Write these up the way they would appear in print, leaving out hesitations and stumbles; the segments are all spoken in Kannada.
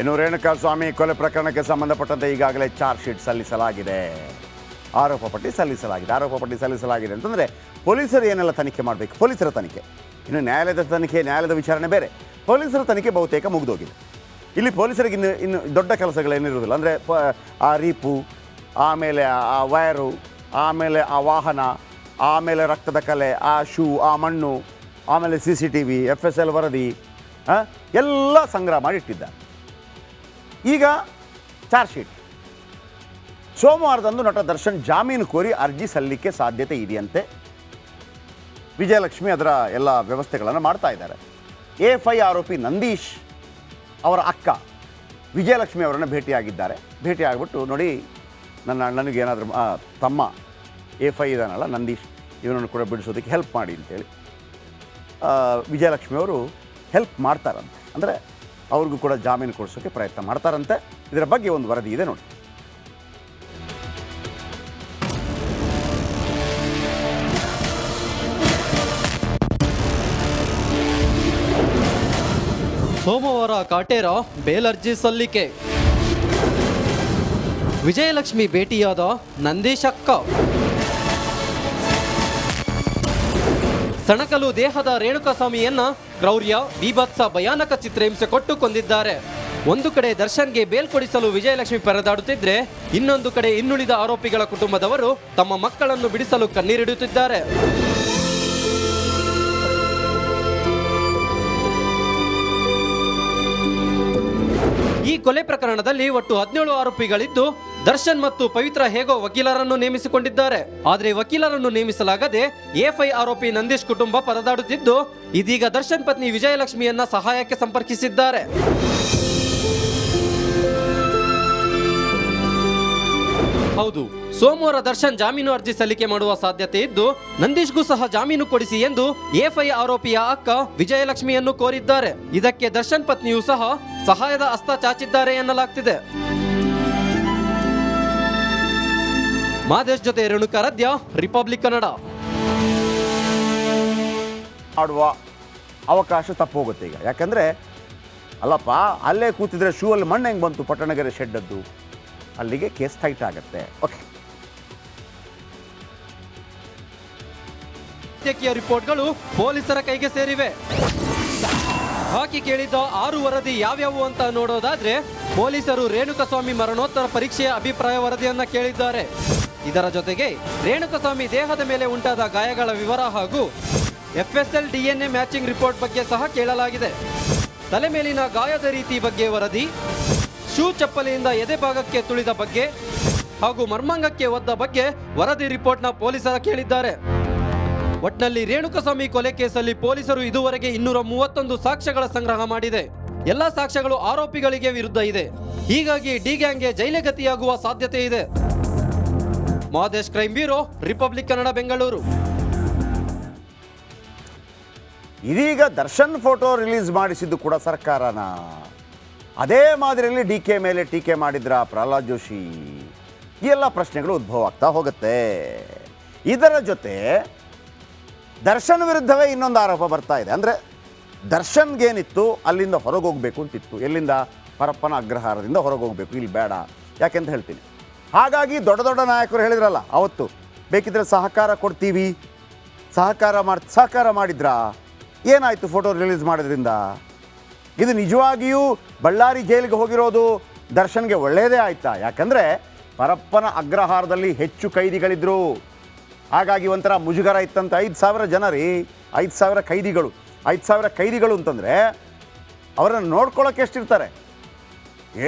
ಇನ್ನು ರೇಣುಕಾಸ್ವಾಮಿ ಕೊಲೆ ಪ್ರಕರಣಕ್ಕೆ ಸಂಬಂಧಪಟ್ಟಂತೆ ಈಗಾಗಲೇ ಚಾರ್ಜ್ ಶೀಟ್ ಸಲ್ಲಿಸಲಾಗಿದೆ. ಆರೋಪ ಪಟ್ಟಿ ಸಲ್ಲಿಸಲಾಗಿದೆ ಅಂತಂದರೆ ಪೊಲೀಸರು ಏನೆಲ್ಲ ತನಿಖೆ ಮಾಡಬೇಕು, ಪೊಲೀಸರ ತನಿಖೆ. ಇನ್ನು ನ್ಯಾಯಾಲಯದ ವಿಚಾರಣೆ ಬೇರೆ. ಪೊಲೀಸರ ತನಿಖೆ ಬಹುತೇಕ ಮುಗಿದೋಗಿದೆ. ಇಲ್ಲಿ ಪೊಲೀಸರಿಗೆ ಇನ್ನು ದೊಡ್ಡ ಕೆಲಸಗಳೇನಿರುವುದಿಲ್ಲ. ಅಂದರೆ ಆ ರೀಪು, ಆಮೇಲೆ ಆ ವೈರು, ಆಮೇಲೆ ಆ ವಾಹನ, ಆಮೇಲೆ ರಕ್ತದ ಕಲೆ, ಆ ಶೂ, ಆ ಮಣ್ಣು, ಆಮೇಲೆ CCTV, FSL ವರದಿ ಎಲ್ಲ ಸಂಗ್ರಹ ಮಾಡಿಟ್ಟಿದ್ದಾರೆ. ಈಗ ಚಾರ್ಜ್ ಶೀಟ್ ಸೋಮವಾರದಂದು ನಟ ದರ್ಶನ್ ಜಾಮೀನು ಕೋರಿ ಅರ್ಜಿ ಸಲ್ಲಿಕೆ ಸಾಧ್ಯತೆ ಇದೆಯಂತೆ. ವಿಜಯಲಕ್ಷ್ಮಿ ಅದರ ಎಲ್ಲ ವ್ಯವಸ್ಥೆಗಳನ್ನು ಮಾಡ್ತಾ ಇದ್ದಾರೆ. A5 ಆರೋಪಿ ನಂದೀಶ್ ಅವರ ಅಕ್ಕ ವಿಜಯಲಕ್ಷ್ಮಿ ಅವರನ್ನು ಭೇಟಿಯಾಗಿಬಿಟ್ಟು ನೋಡಿ ನನಗೇನಾದರೂ ತಮ್ಮ A5 ಇದಾನಲ್ಲ ನಂದೀಶ್, ಇವನನ್ನು ಕೂಡ ಬಿಡಿಸೋದಕ್ಕೆ ಹೆಲ್ಪ್ ಮಾಡಿ ಅಂತೇಳಿ ವಿಜಯಲಕ್ಷ್ಮಿ ಅವರು ಹೆಲ್ಪ್ ಮಾಡ್ತಾರಂತೆ. ಅಂದರೆ ಅವ್ರಿಗೂ ಕೂಡ ಜಾಮೀನು ಕೊಡಿಸೋಕ್ಕೆ ಪ್ರಯತ್ನ ಮಾಡ್ತಾರಂತೆ. ಇದರ ಬಗ್ಗೆ ಒಂದು ವರದಿ ಇದೆ ನೋಡಿ. ಸೋಮವಾರ ಕಾಟೇರ ಬೇಲ್ ಅರ್ಜಿ ಸಲ್ಲಿಕೆ. ವಿಜಯಲಕ್ಷ್ಮಿ ಭೇಟಿಯಾದ ನಂದೀಶ್ ಅಕ್ಕ. ಸಣಕಲು ದೇಹದ ರೇಣುಕಾಸ್ವಾಮಿಯನ್ನ ಕ್ರೌರ್ಯ, ಬೀಭತ್ಸ, ಭಯಾನಕ ಚಿತ್ರಹಿಂಸೆ ಕೊಟ್ಟು ಕೊಂದಿದ್ದಾರೆ. ಒಂದು ಕಡೆ ದರ್ಶನ್ಗೆ ಬೇಲ್ ಕೊಡಿಸಲು ವಿಜಯಲಕ್ಷ್ಮಿ ಪರದಾಡುತ್ತಿದ್ರೆ, ಇನ್ನೊಂದು ಕಡೆ ಇನ್ನುಳಿದ ಆರೋಪಿಗಳ ಕುಟುಂಬದವರು ತಮ್ಮ ಮಕ್ಕಳನ್ನು ಬಿಡಿಸಲು ಕಣ್ಣೀರಿಡುತ್ತಿದ್ದಾರೆ. ಈ ಕೊಲೆ ಪ್ರಕರಣದಲ್ಲಿ ಒಟ್ಟು 17 ಆರೋಪಿಗಳಿದ್ದು, ದರ್ಶನ್ ಮತ್ತು ಪವಿತ್ರ ಹೇಗೋ ವಕೀಲರನ್ನು ನೇಮಿಸಿಕೊಂಡಿದ್ದಾರೆ. ಆದರೆ ವಕೀಲರನ್ನು ನೇಮಿಸಲಾಗದೆ A5 ಆರೋಪಿ ನಂದೀಶ್ ಕುಟುಂಬ ಪರದಾಡುತ್ತಿದ್ದು, ಇದೀಗ ದರ್ಶನ್ ಪತ್ನಿ ವಿಜಯಲಕ್ಷ್ಮಿಯನ್ನ ಸಹಾಯಕ್ಕೆ ಸಂಪರ್ಕಿಸಿದ್ದಾರೆ. ಹೌದು, ಸೋಮವಾರ ದರ್ಶನ್ ಜಾಮೀನು ಅರ್ಜಿ ಸಲ್ಲಿಕೆ ಮಾಡುವ ಸಾಧ್ಯತೆ ಇದ್ದು, ನಂದೀಶ್ಗೂ ಸಹ ಜಾಮೀನು ಕೊಡಿಸಿ ಎಂದು A5 ಆರೋಪಿಯ ಅಕ್ಕ ವಿಜಯಲಕ್ಷ್ಮಿಯನ್ನು ಕೋರಿದ್ದಾರೆ. ಇದಕ್ಕೆ ದರ್ಶನ್ ಪತ್ನಿಯೂ ಸಹ ಸಹಾಯದ ಹಸ್ತ ಚಾಚಿದ್ದಾರೆ ಎನ್ನಲಾಗ್ತಿದೆ. ಮಾದೇಶ್ ಜೊತೆ ರೇಣುಕಾರಾಧ್ಯ, ರಿಪಬ್ಲಿಕ್ ಕನ್ನಡ. ಆಡುವ ಅವಕಾಶ ತಪ್ಪೋಗುತ್ತೆ ಈಗ. ಯಾಕಂದರೆ ಅಲ್ಲಪ್ಪ, ಅಲ್ಲೇ ಕೂತಿದ್ರೆ ಶೂ ಅಲ್ಲಿ ಮಣ್ಣು ಹೆಂಗೆ ಬಂತು ಪಟ್ಟಣಗೆರೆ ಶೆಡ್ಡದ್ದು, ಅಲ್ಲಿಗೆ ಕೇಸ್ ಟೈಟ್ ಆಗುತ್ತೆ. ಓಕೆ, ವೈದ್ಯಕೀಯ ರಿಪೋರ್ಟ್ಗಳು ಪೊಲೀಸರ ಕೈಗೆ ಸೇರಿವೆ. ಹಾಕಿ ಕೇಳಿದ್ದ 6 ವರದಿ ಯಾವ್ಯಾವು ಅಂತ ನೋಡೋದಾದ್ರೆ, ಪೊಲೀಸರು ರೇಣುಕಾಸ್ವಾಮಿ ಮರಣೋತ್ತರ ಪರೀಕ್ಷೆಯ ಅಭಿಪ್ರಾಯ ವರದಿಯನ್ನ ಕೇಳಿದ್ದಾರೆ. ಇದರ ಜೊತೆಗೆ ರೇಣುಕಾಸ್ವಾಮಿ ದೇಹದ ಮೇಲೆ ಉಂಟಾದ ಗಾಯಗಳ ವಿವರ ಹಾಗೂ FSL DNA ಮ್ಯಾಚಿಂಗ್ ರಿಪೋರ್ಟ್ ಬಗ್ಗೆ ಸಹ ಕೇಳಲಾಗಿದೆ. ತಲೆ ಮೇಲಿನ ಗಾಯದ ರೀತಿ ಬಗ್ಗೆ ವರದಿ, ಶೂ ಚಪ್ಪಲಿಯಿಂದ ಎದೆ ಭಾಗಕ್ಕೆ ತುಳಿದ ಬಗ್ಗೆ ಹಾಗೂ ಮರ್ಮಾಂಗಕ್ಕೆ ಒದ್ದ ಬಗ್ಗೆ ವರದಿ ರಿಪೋರ್ಟ್ನ ಪೊಲೀಸರ ಕೇಳಿದ್ದಾರೆ. ಒಟ್ನಲ್ಲಿ ರೇಣುಕಾಸ್ವಾಮಿ ಕೊಲೆ ಕೇಸಲ್ಲಿ ಪೊಲೀಸರು ಇದುವರೆಗೆ 231 ಸಾಕ್ಷ್ಯಗಳ ಸಂಗ್ರಹ ಮಾಡಿದೆ. ಎಲ್ಲ ಸಾಕ್ಷ್ಯಗಳು ಆರೋಪಿಗಳಿಗೆ ವಿರುದ್ಧ ಇದೆ. ಹೀಗಾಗಿ ಡಿ ಗ್ಯಾಂಗ್ಗೆ ಜೈಲೇ ಗತಿಯಾಗುವ ಸಾಧ್ಯತೆ ಇದೆ. Madesh, crime bureau, Republic Kannada, Bengaluru. ಇದೀಗ ದರ್ಶನ್ ಫೋಟೋ ರಿಲೀಸ್ ಮಾಡಿಸಿದ್ದು ಕೂಡ ಸರ್ಕಾರನ. ಅದೇ ಮಾದರಿಯಲ್ಲಿ DK ಮೇಲೆ ಟೀಕೆ ಮಾಡಿದ್ರ ಪ್ರಹ್ಲಾದ್ ಜೋಶಿ? ಈ ಎಲ್ಲ ಪ್ರಶ್ನೆಗಳು ಉದ್ಭವ ಆಗ್ತಾ ಹೋಗುತ್ತೆ. ಇದರ ಜೊತೆ ದರ್ಶನ್ ವಿರುದ್ಧವೇ ಇನ್ನೊಂದು ಆರೋಪ ಬರ್ತಾ ಇದೆ. ಅಂದರೆ ದರ್ಶನ್ಗೇನಿತ್ತು, ಅಲ್ಲಿಂದ ಹೊರಗೆ ಹೋಗಬೇಕು ಅಂತಿತ್ತು. ಎಲ್ಲಿಂದ? ಪರಪ್ಪನ ಅಗ್ರಹಾರದಿಂದ ಹೊರಗೆ ಹೋಗಬೇಕು, ಇಲ್ಲಿ ಬೇಡ. ಯಾಕೆಂತ ಹೇಳ್ತೀನಿ. ಹಾಗಾಗಿ ದೊಡ್ಡ ದೊಡ್ಡ ನಾಯಕರು ಹೇಳಿದ್ರಲ್ಲ ಅವತ್ತು, ಬೇಕಿದ್ರೆ ಸಹಕಾರ ಕೊಡ್ತೀವಿ, ಸಹಕಾರ ಮಾಡಿದ್ರಾ? ಏನಾಯಿತು ಫೋಟೋ ರಿಲೀಸ್ ಮಾಡೋದ್ರಿಂದ? ಇದು ನಿಜವಾಗಿಯೂ ಬಳ್ಳಾರಿ ಜೈಲಿಗೆ ಹೋಗಿರೋದು ದರ್ಶನ್ಗೆ ಒಳ್ಳೆಯದೇ ಆಯಿತಾ? ಯಾಕಂದರೆ ಪರಪ್ಪನ ಅಗ್ರಹಾರದಲ್ಲಿ ಹೆಚ್ಚು ಕೈದಿಗಳಿದ್ದರು. ಹಾಗಾಗಿ ಒಂಥರ ಮುಜುಗರ ಇತ್ತಂತ. 5,000 ಜನ ರೀ, 5,000 ಕೈದಿಗಳು. 5,000 ಕೈದಿಗಳು ಅಂತಂದರೆ ಅವರನ್ನು ನೋಡ್ಕೊಳ್ಳೋಕೆ ಎಷ್ಟಿರ್ತಾರೆ?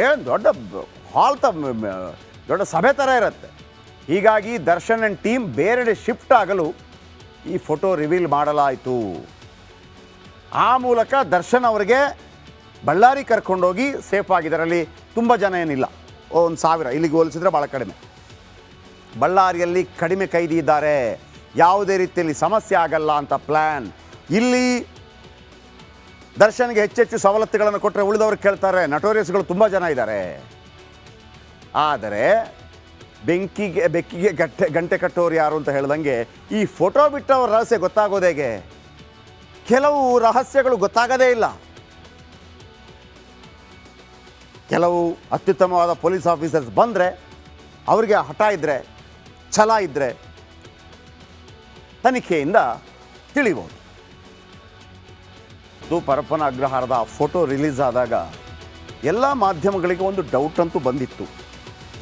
ಏನು ದೊಡ್ಡ ಹಾಲ್ ದೊಡ್ಡ ಸಭೆ ಥರ ಇರುತ್ತೆ. ಹೀಗಾಗಿ ದರ್ಶನ್ ಆ್ಯಂಡ್ ಟೀಮ್ ಬೇರೆಡೆ ಶಿಫ್ಟ್ ಆಗಲು ಈ ಫೋಟೋ ರಿವೀಲ್ ಮಾಡಲಾಯಿತು. ಆ ಮೂಲಕ ದರ್ಶನ್ ಅವರಿಗೆ ಬಳ್ಳಾರಿ ಕರ್ಕೊಂಡೋಗಿ ಸೇಫ್ ಆಗಿದ್ದರಲ್ಲಿ ತುಂಬ ಜನ ಏನಿಲ್ಲ, 1,000 ಇಲ್ಲಿಗೆ ಹೋಲಿಸಿದ್ರೆ ಭಾಳ ಕಡಿಮೆ. ಬಳ್ಳಾರಿಯಲ್ಲಿ ಕಡಿಮೆ ಕೈದಿ ಇದ್ದಾರೆ, ಯಾವುದೇ ರೀತಿಯಲ್ಲಿ ಸಮಸ್ಯೆ ಆಗಲ್ಲ ಅಂತ ಪ್ಲ್ಯಾನ್. ಇಲ್ಲಿ ದರ್ಶನ್ಗೆ ಹೆಚ್ಚೆಚ್ಚು ಸವಲತ್ತುಗಳನ್ನು ಕೊಟ್ಟರೆ ಉಳಿದವರು ಕೇಳ್ತಾರೆ. ನಟೋರಿಯಸ್ಗಳು ತುಂಬ ಜನ ಇದ್ದಾರೆ. ಆದರೆ ಬೆಕ್ಕಿಗೆ ಗಂಟೆ ಕಟ್ಟೋರು ಯಾರು ಅಂತ ಹೇಳ್ದಂಗೆ ಈ ಫೋಟೋ ಬಿಟ್ಟವ್ರ ರಹಸ್ಯ ಗೊತ್ತಾಗೋದೇಗೆ? ಕೆಲವು ರಹಸ್ಯಗಳು ಗೊತ್ತಾಗೋದೇ ಇಲ್ಲ. ಕೆಲವು ಅತ್ಯುತ್ತಮವಾದ ಪೊಲೀಸ್ ಆಫೀಸರ್ಸ್ ಬಂದರೆ ಅವರಿಗೆ ಹಠ ಇದ್ದರೆ, ಛಲ ಇದ್ದರೆ ತನಿಖೆಯಿಂದ ತಿಳಿಬೋದು. ಇದು ಪರಪ್ಪನ ಅಗ್ರಹಾರದ ಫೋಟೋ ರಿಲೀಸ್ ಆದಾಗ ಎಲ್ಲ ಮಾಧ್ಯಮಗಳಿಗೆ ಒಂದು ಡೌಟ್ ಅಂತೂ ಬಂದಿತ್ತು.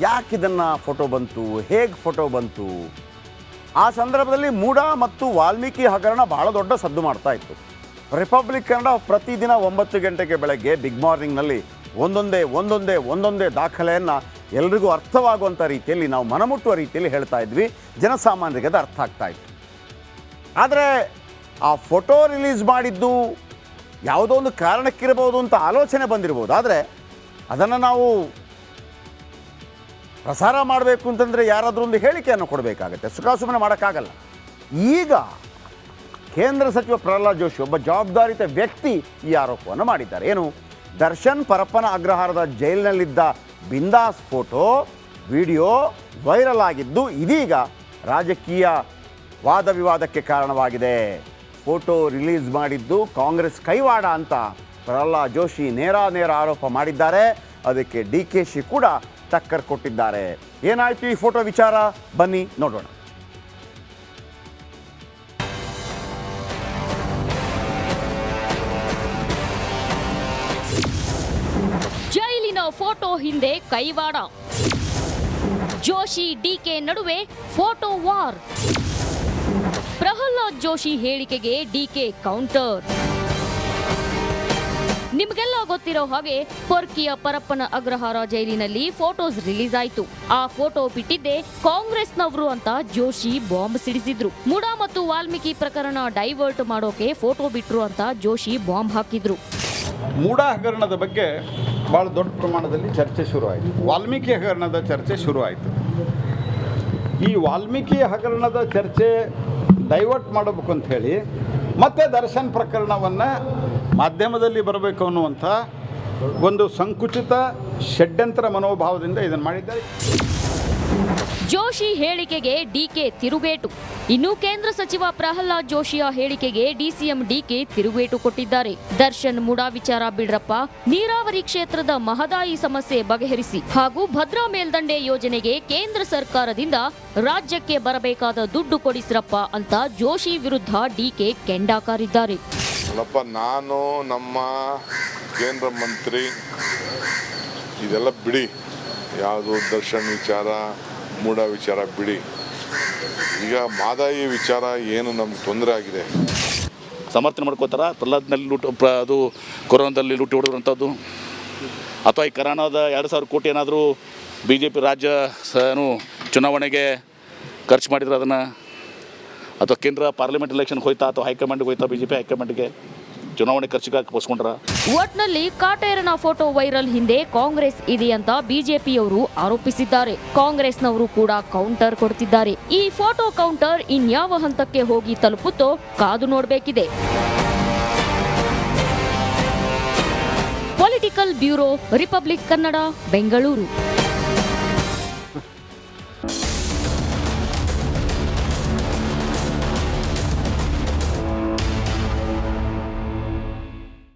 ಯಾಕಿದನ್ನು ಫೋಟೋ ಬಂತು, ಹೇಗೆ ಫೋಟೋ ಬಂತು? ಆ ಸಂದರ್ಭದಲ್ಲಿ ಮೂಡ ಮತ್ತು ವಾಲ್ಮೀಕಿ ಹಗರಣ ಬಹಳ ದೊಡ್ಡ ಸದ್ದು ಮಾಡ್ತಾ ಇತ್ತು. ರಿಪಬ್ಲಿಕ್ ಕನ್ನಡ ಪ್ರತಿದಿನ 9 ಗಂಟೆಗೆ ಬೆಳಗ್ಗೆ ಬಿಗ್ ಮಾರ್ನಿಂಗ್ನಲ್ಲಿ ಒಂದೊಂದೇ ದಾಖಲೆಯನ್ನು ಎಲ್ರಿಗೂ ಅರ್ಥವಾಗುವಂಥ ರೀತಿಯಲ್ಲಿ, ನಾವು ಮನಮುಟ್ಟುವ ರೀತಿಯಲ್ಲಿ ಹೇಳ್ತಾ ಇದ್ವಿ. ಜನಸಾಮಾನ್ಯರಿಗೆ ಅದು ಅರ್ಥ ಆಗ್ತಾ ಇತ್ತು. ಆದರೆ ಆ ಫೋಟೋ ರಿಲೀಸ್ ಮಾಡಿದ್ದು ಯಾವುದೋ ಒಂದು ಕಾರಣಕ್ಕಿರಬಹುದು ಅಂತ ಆಲೋಚನೆ ಬಂದಿರ್ಬೋದು. ಆದರೆ ಅದನ್ನು ನಾವು ಪ್ರಸಾರ ಮಾಡಬೇಕು ಅಂತಂದರೆ ಯಾರಾದರೂ ಒಂದು ಹೇಳಿಕೆಯನ್ನು ಕೊಡಬೇಕಾಗತ್ತೆ, ಸುಮ್ಮನೆ ಮಾಡೋಕ್ಕಾಗಲ್ಲ. ಈಗ ಕೇಂದ್ರ ಸಚಿವ ಪ್ರಹ್ಲಾದ್ ಜೋಶಿ, ಒಬ್ಬ ಜವಾಬ್ದಾರಿತ ವ್ಯಕ್ತಿ, ಈ ಆರೋಪವನ್ನು ಮಾಡಿದ್ದಾರೆ. ಏನು? ದರ್ಶನ್ ಪರಪ್ಪನ ಅಗ್ರಹಾರದ ಜೈಲಿನಲ್ಲಿದ್ದ ಬಿಂದಾಸ್ ಫೋಟೋ, ವಿಡಿಯೋ ವೈರಲ್ ಆಗಿದ್ದು ಇದೀಗ ರಾಜಕೀಯ ವಾದ ವಿವಾದಕ್ಕೆ ಕಾರಣವಾಗಿದೆ. ಫೋಟೋ ರಿಲೀಸ್ ಮಾಡಿದ್ದು ಕಾಂಗ್ರೆಸ್ ಕೈವಾಡ ಅಂತ ಪ್ರಹ್ಲಾದ್ ಜೋಶಿ ನೇರ ಆರೋಪ ಮಾಡಿದ್ದಾರೆ. ಅದಕ್ಕೆ DKC ಕೂಡ ಟಕ್ಕರ್ ಕೊಟ್ಟಿದ್ದಾರೆ. ಏನಾಯ್ತು ಈ ಫೋಟೋ ವಿಚಾರ? ಬನ್ನಿ ನೋಡೋಣ. ಜೈಲಿನ ಫೋಟೋ ಹಿಂದೆ ಕೈವಾಡ, ಜೋಶಿ DK ನಡುವೆ ಫೋಟೋ ವಾರ್. ಪ್ರಹ್ಲಾದ್ ಜೋಶಿ ಹೇಳಿಕೆಗೆ DK ಕೌಂಟರ್. ನಿಮಗೆಲ್ಲ ಗೊತ್ತಿರೋ ಹಾಗೆ ಪೊರ್ಕಿಯ ಪರಪ್ಪನ ಅಗ್ರಹಾರ ಜೈಲಿನಲ್ಲಿ ಫೋಟೋಸ್ ರಿಲೀಸ್ ಆಯಿತು. ಆ ಫೋಟೋ ಬಿಟ್ಟಿದ್ದೆ ಕಾಂಗ್ರೆಸ್ನವರು ಅಂತ ಜೋಶಿ ಬಾಂಬ್ ಸಿಡಿಸಿದ್ರು. ಮೂಡ ಮತ್ತು ವಾಲ್ಮೀಕಿ ಪ್ರಕರಣ ಡೈವರ್ಟ್ ಮಾಡೋಕೆ ಫೋಟೋ ಬಿಟ್ರು ಅಂತ ಜೋಶಿ ಬಾಂಬ್ ಹಾಕಿದ್ರು. ಮೂಡ ಹಗರಣದ ಬಗ್ಗೆ ಭಾಳ ದೊಡ್ಡ ಪ್ರಮಾಣದಲ್ಲಿ ಚರ್ಚೆ ಶುರುವಾಯಿತು. ವಾಲ್ಮೀಕಿ ಹಗರಣದ ಚರ್ಚೆ ಶುರುವಾಯಿತು. ಈ ವಾಲ್ಮೀಕಿ ಹಗರಣದ ಚರ್ಚೆ ಡೈವರ್ಟ್ ಮಾಡಬೇಕು ಅಂತ ಹೇಳಿ ಮತ್ತೆ ದರ್ಶನ್ ಪ್ರಕರಣವನ್ನು ಮಾಧ್ಯಮದಲ್ಲಿ ಬರಬೇಕು ಅನ್ನುವಂಥ ಒಂದು ಸಂಕುಚಿತ ಷಡ್ಯಂತ್ರ ಮನೋಭಾವದಿಂದ ಇದನ್ನು ಮಾಡಿದ್ದಾರೆ. ಜೋಶಿ ಹೇಳಿಕೆಗೆ DK ತಿರುಗೇಟು. ಇನ್ನು ಕೇಂದ್ರ ಸಚಿವ ಪ್ರಹ್ಲಾದ್ ಜೋಶಿಯ ಹೇಳಿಕೆಗೆ DCM DK ತಿರುಗೇಟು ಕೊಟ್ಟಿದ್ದಾರೆ. ದರ್ಶನ್ ಮೂಡ ವಿಚಾರ ಬಿಡ್ರಪ್ಪ, ನೀರಾವರಿ ಕ್ಷೇತ್ರದ ಮಹದಾಯಿ ಸಮಸ್ಯೆ ಬಗೆಹರಿಸಿ ಹಾಗೂ ಭದ್ರಾ ಮೇಲ್ದಂಡೆ ಯೋಜನೆಗೆ ಕೇಂದ್ರ ಸರ್ಕಾರದಿಂದ ರಾಜ್ಯಕ್ಕೆ ಬರಬೇಕಾದ ದುಡ್ಡು ಕೊಡಿಸ್ರಪ್ಪ ಅಂತ ಜೋಶಿ ವಿರುದ್ಧ DK ಕೆಂಡಾಕಾರಿದ್ದಾರೆ. ನಾನು ನಮ್ಮ ಕೇಂದ್ರ ಮಂತ್ರಿ ಇದೆಲ್ಲ ಬಿಡಿ, ಯಾವುದು ದರ್ಶನ್ ವಿಚಾರ, ಮೂಡ ವಿಚಾರ ಬಿಡಿ. ಈಗ ಮಹದಾಯಿ ವಿಚಾರ ಏನು ನಮ್ಗೆ ತೊಂದರೆ ಆಗಿದೆ, ಸಮರ್ಥನೆ ಮಾಡ್ಕೋತಾರ. ಪ್ರಹ್ಲಾದ್ನಲ್ಲಿ ಅದು ಕೊರೋನಾದಲ್ಲಿ ಲೂಟಿ ಹೊಡೆದ್ರಂಥದ್ದು, ಅಥವಾ ಈ ಕರೋನಾದ 2,000 ಕೋಟಿ ಏನಾದರೂ BJP ರಾಜ್ಯ ಚುನಾವಣೆಗೆ ಖರ್ಚು ಮಾಡಿದ್ರೆ ಅದನ್ನು, ಅಥವಾ ಕೇಂದ್ರ ಪಾರ್ಲಿಮೆಂಟ್ ಎಲೆಕ್ಷನ್ಗೆ ಹೋಯ್ತಾ ಅಥವಾ ಹೈಕಮಾಂಡ್ಗೆ ಹೋಯ್ತಾ BJP ಹೈಕಮಾಂಡ್ಗೆ ಚುನಾವಣೆ ಖರ್ಚಿಗೆ ಪೋಸ್ಕೊಂಡ್ರ. ಒಟ್ನಲ್ಲಿ ಕಾಟೇರನ ಫೋಟೋ ವೈರಲ್ ಹಿಂದೆ ಕಾಂಗ್ರೆಸ್ ಇದೆ ಅಂತ ಬಿಜೆಪಿಯವರು ಆರೋಪಿಸಿದ್ದಾರೆ. ಕಾಂಗ್ರೆಸ್ನವರು ಕೂಡ ಕೌಂಟರ್ ಕೊಡ್ತಿದ್ದಾರೆ. ಈ ಫೋಟೋ ಕೌಂಟರ್ ಇನ್ಯಾವ ಹಂತಕ್ಕೆ ಹೋಗಿ ತಲುಪುತ್ತೋ ಕಾದು ನೋಡಬೇಕಿದೆ. Political bureau, Republic Kannada, Bengaluru.